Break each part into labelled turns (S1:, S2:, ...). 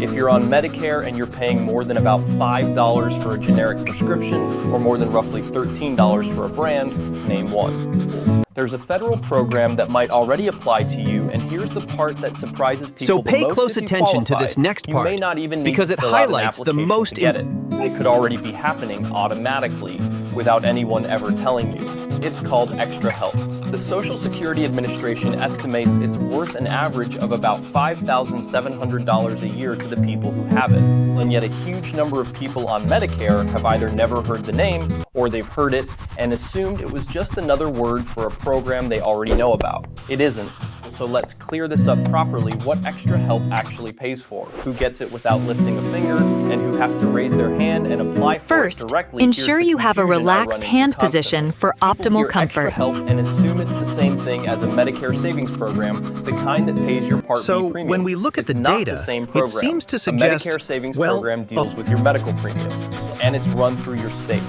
S1: If you're on Medicare and you're paying more than about $5 for a generic prescription, or more than roughly $13 for a brand, name one. There's a federal program that might already apply to you, and here's the part that surprises people
S2: So pay
S1: the most.
S2: close attention to this next part,
S1: you may not even need
S2: because
S1: to
S2: it
S1: fill out an
S2: highlights the
S1: application
S2: most
S1: to get it. It could already be happening automatically without anyone ever telling you. It's called Extra Help. The Social Security Administration estimates it's worth an average of about $5,700 a year to the people who have it. And yet a huge number of people on Medicare have either never heard the name, or they've heard it and assumed it was just another word for a program they already know about. It isn't. So let's clear this up properly. What Extra Help actually pays for, who gets it without lifting a finger, and who has to raise their hand and apply for it directly.
S3: First, ensure you have a relaxed hand position for optimal comfort.
S1: Extra Help and assume it's the same thing as a Medicare savings program, the kind that pays your Part B premium.
S2: So when we look at the
S1: it's not
S2: data,
S1: the same program.
S2: it seems to suggest,
S1: a Medicare savings program deals with your medical premium, and it's run through your state.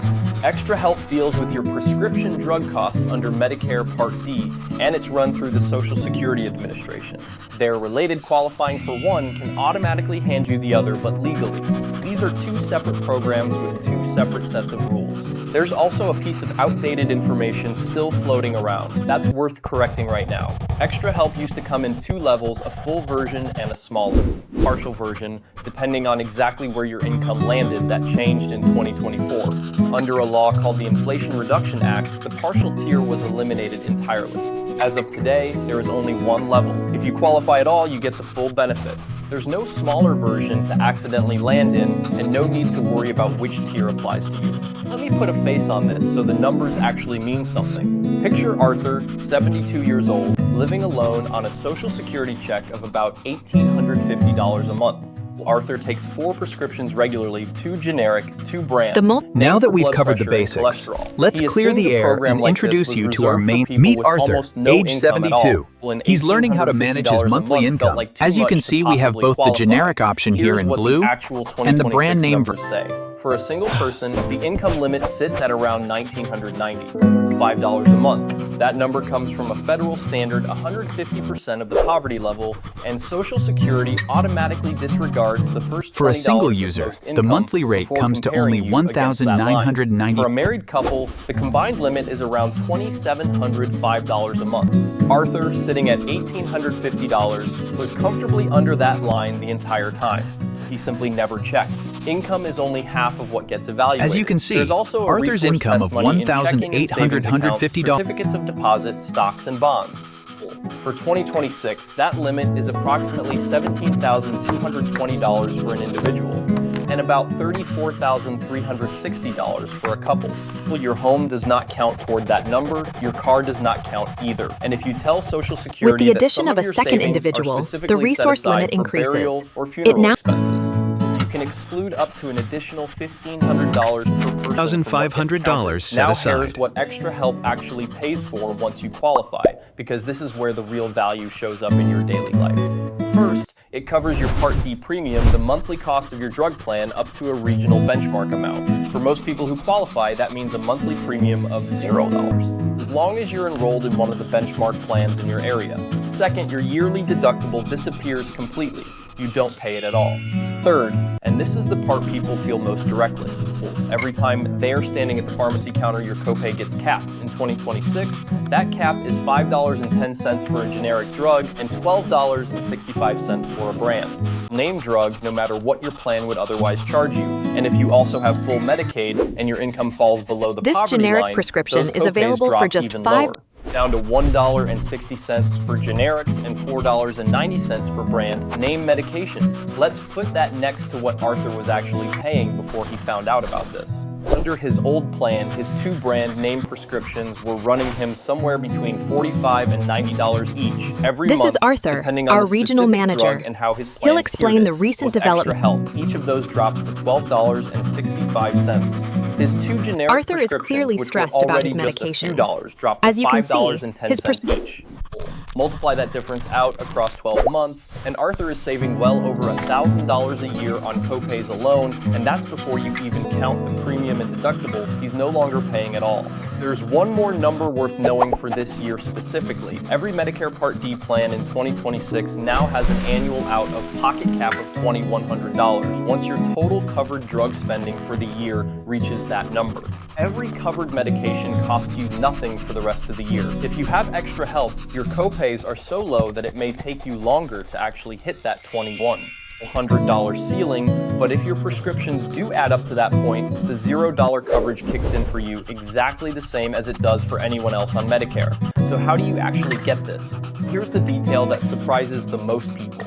S1: Extra Help deals with your prescription drug costs under Medicare Part D, and it's run through the Social Security Administration. Their related qualifying for one can automatically hand you the other, but legally. These are two separate programs with two separate sets of rules. There's also a piece of outdated information still floating around. That's worth correcting right now. Extra Help used to come in two levels, a full version and a smaller, partial version, depending on exactly where your income landed. That changed in 2024. Under a law called the Inflation Reduction Act, the partial tier was eliminated entirely. As of today, there is only one level. If you qualify at all, you get the full benefit. There's no smaller version to accidentally land in, and no need to worry about which tier applies to you. Let me put a face on this so the numbers actually mean something. Picture Arthur, 72 years old, living alone on a Social Security check of about $1,850 a month. Arthur takes 4 prescriptions regularly, 2 generic, 2 brand.
S2: Now that we've covered the basics, let's clear the air and introduce you to our main. Meet Arthur, age 72. He's learning how to manage his monthly income. As you can see, we have both the generic option here in blue and the brand name version.
S1: For a single person, the income limit sits at around $1,990, $5 a month. That number comes from a federal standard 150% of the poverty level, and Social Security automatically disregards the first $20
S2: For a single user, the monthly rate comes to only $1,990.
S1: For a married couple, the combined limit is around $2,705 a month. Arthur, sitting at $1,850, was comfortably under that line the entire time. He simply never checked. Income is only half of what gets evaluated.
S2: As you can see,
S1: There's also
S2: Arthur's income of $1,850.
S1: Certificates of deposit, stocks, and bonds. For 2026, that limit is approximately $17,220 for an individual, and about $34,360 for a couple. Well, your home does not count toward that number, your car does not count either. And if you tell Social Security
S3: with the addition
S1: that
S3: of a
S1: your
S3: second individual, the resource limit increases.
S1: It now expenses, you can exclude up to an additional $1,500 per person.
S2: $1,500 set aside.
S1: Now here's what Extra Help actually pays for once you qualify, because this is where the real value shows up in your daily life. First, it covers your Part D premium, the monthly cost of your drug plan, up to a regional benchmark amount. For most people who qualify, that means a monthly premium of $0, as long as you're enrolled in one of the benchmark plans in your area. Second, your yearly deductible disappears completely. You don't pay it at all. Third, and this is the part people feel most directly, every time they're standing at the pharmacy counter, your copay gets capped. In 2026, that cap is $5.10 for a generic drug and $12.65 for a brand. Name drug, no matter what your plan would otherwise charge you. And if you also have full Medicaid and your income falls below the poverty line,
S3: this generic prescription is available for just $5.
S1: Down to $1.60 for generics and $4.90 for brand name medications. Let's put that next to what Arthur was actually paying before he found out about this. Under his old plan, his 2 brand name prescriptions were running him somewhere between $45 and $90 each every month.
S3: This is Arthur, our regional manager.
S1: And how his plan
S3: He'll explain the recent development.
S1: Extra Help, each of those drops to $12.65. His 2 generic
S3: Arthur is clearly stressed about his medication.
S1: Dropped to
S3: As you can see,
S1: $5.10
S3: his
S1: each. Multiply that difference out across 12 months, and Arthur is saving well over $1,000 a year on copays alone, and that's before you even count the premium and deductible he's no longer paying at all. There's one more number worth knowing for this year specifically. Every Medicare Part D plan in 2026 now has an annual out-of-pocket cap of $2,100 once your total covered drug spending for the year reaches that number. Every covered medication costs you nothing for the rest of the year. If you have extra help, your copays are so low that it may take you longer to actually hit that $2,100 ceiling, but if your prescriptions do add up to that point, the $0 coverage kicks in for you exactly the same as it does for anyone else on Medicare. So how do you actually get this? Here's the detail that surprises the most people.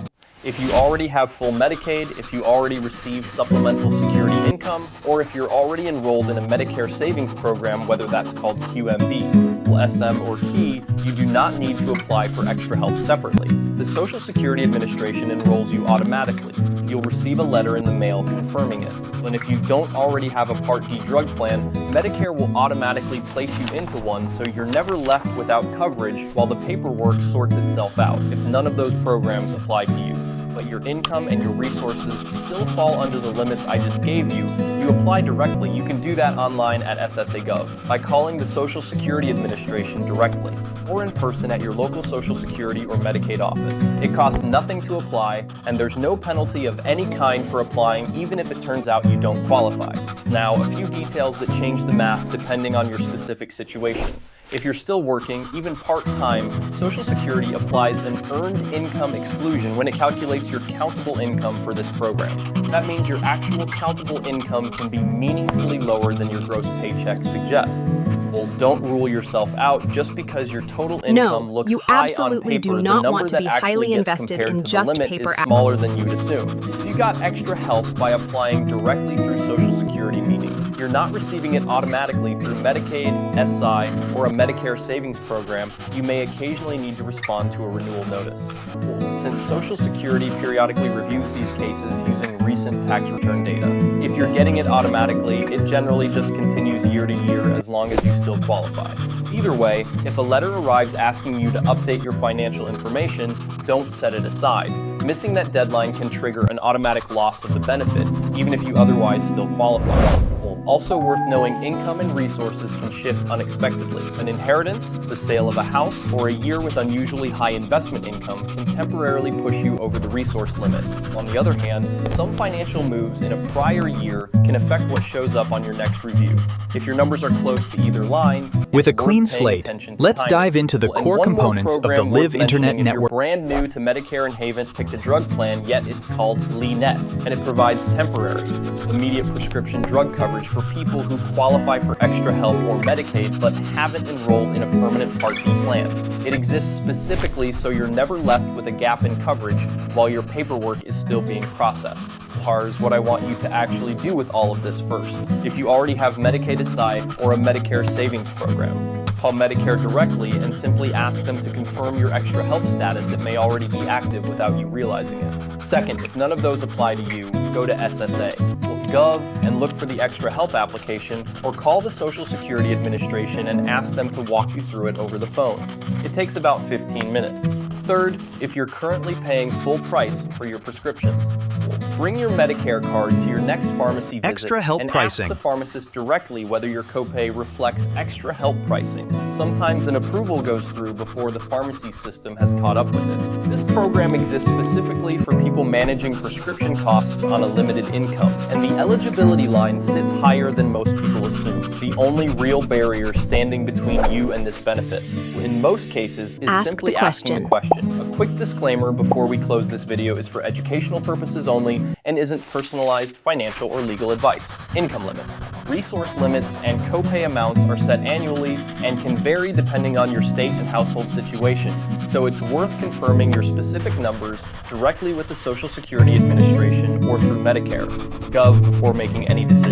S1: If you already have full Medicaid, if you already receive supplemental security income, or if you're already enrolled in a Medicare savings program, whether that's called QMB, SM, or KEY, you do not need to apply for extra help separately. The Social Security Administration enrolls you automatically. You'll receive a letter in the mail confirming it. And if you don't already have a Part D drug plan, Medicare will automatically place you into one, so you're never left without coverage while the paperwork sorts itself out if none of those programs apply to you. But your income and your resources still fall under the limits I just gave you, you apply directly. You can do that online at ssa.gov by calling the Social Security Administration directly or in person at your local Social Security or Medicaid office. It costs nothing to apply, and there's no penalty of any kind for applying, even if it turns out you don't qualify. Now, a few details that change the math depending on your specific situation. If you're still working, even part-time, Social Security applies an earned income exclusion when it calculates your countable income for this program. That means your actual countable income can be meaningfully lower than your gross paycheck suggests. Well, don't rule yourself out just because your total income looks high on paper.
S3: Do not want to be highly invested in just paper
S1: is smaller than you'd assume. If you got extra help by applying directly through Social Security, meaning you're not receiving it automatically through Medicaid, SI, or a Medicare savings program, you may occasionally need to respond to a renewal notice. Since Social Security periodically reviews these cases using recent tax return data, if you're getting it automatically, it generally just continues year to year as long as you still qualify. Either way, if a letter arrives asking you to update your financial information, don't set it aside. Missing that deadline can trigger an automatic loss of the benefit, even if you otherwise still qualify. Also worth knowing, income and resources can shift unexpectedly. An inheritance, the sale of a house, or a year with unusually high investment income can temporarily push you over the resource limit. On the other hand, some financial moves in a prior year can affect what shows up on your next review. If your numbers are close to either line,
S2: with a clean slate, let's dive into the core components of the Live Internet Network.
S1: If you're brand new to Medicare and haven't picked a drug plan yet, it's called LeNet, and it provides temporary, immediate prescription drug coverage for people who qualify for extra help or Medicaid but haven't enrolled in a permanent Part D plan. It exists specifically so you're never left with a gap in coverage while your paperwork is still being processed. Here's what I want you to actually do with all of this first. If you already have Medicaid aside or a Medicare savings program, call Medicare directly and simply ask them to confirm your extra help status. It may already be active without you realizing it. Second, if none of those apply to you, go to ssa.gov and look for the extra help application, or call the Social Security Administration and ask them to walk you through it over the phone. It takes about 15 minutes. Third, if you're currently paying full price for your prescriptions, bring your Medicare card to your next pharmacy visit
S2: extra help
S1: and
S2: pricing.
S1: Ask the pharmacist directly whether your copay reflects extra help pricing. Sometimes an approval goes through before the pharmacy system has caught up with it. This program exists specifically for people managing prescription costs on a limited income, and the eligibility line sits higher than most people assume. The only real barrier standing between you and this benefit, in most cases, is simply asking the question. A quick disclaimer before we close this video is for educational purposes only and isn't personalized financial or legal advice. Income limits, resource limits, and copay amounts are set annually and can vary depending on your state and household situation, so it's worth confirming your specific numbers directly with the Social Security Administration or through Medicare.gov before making any decisions.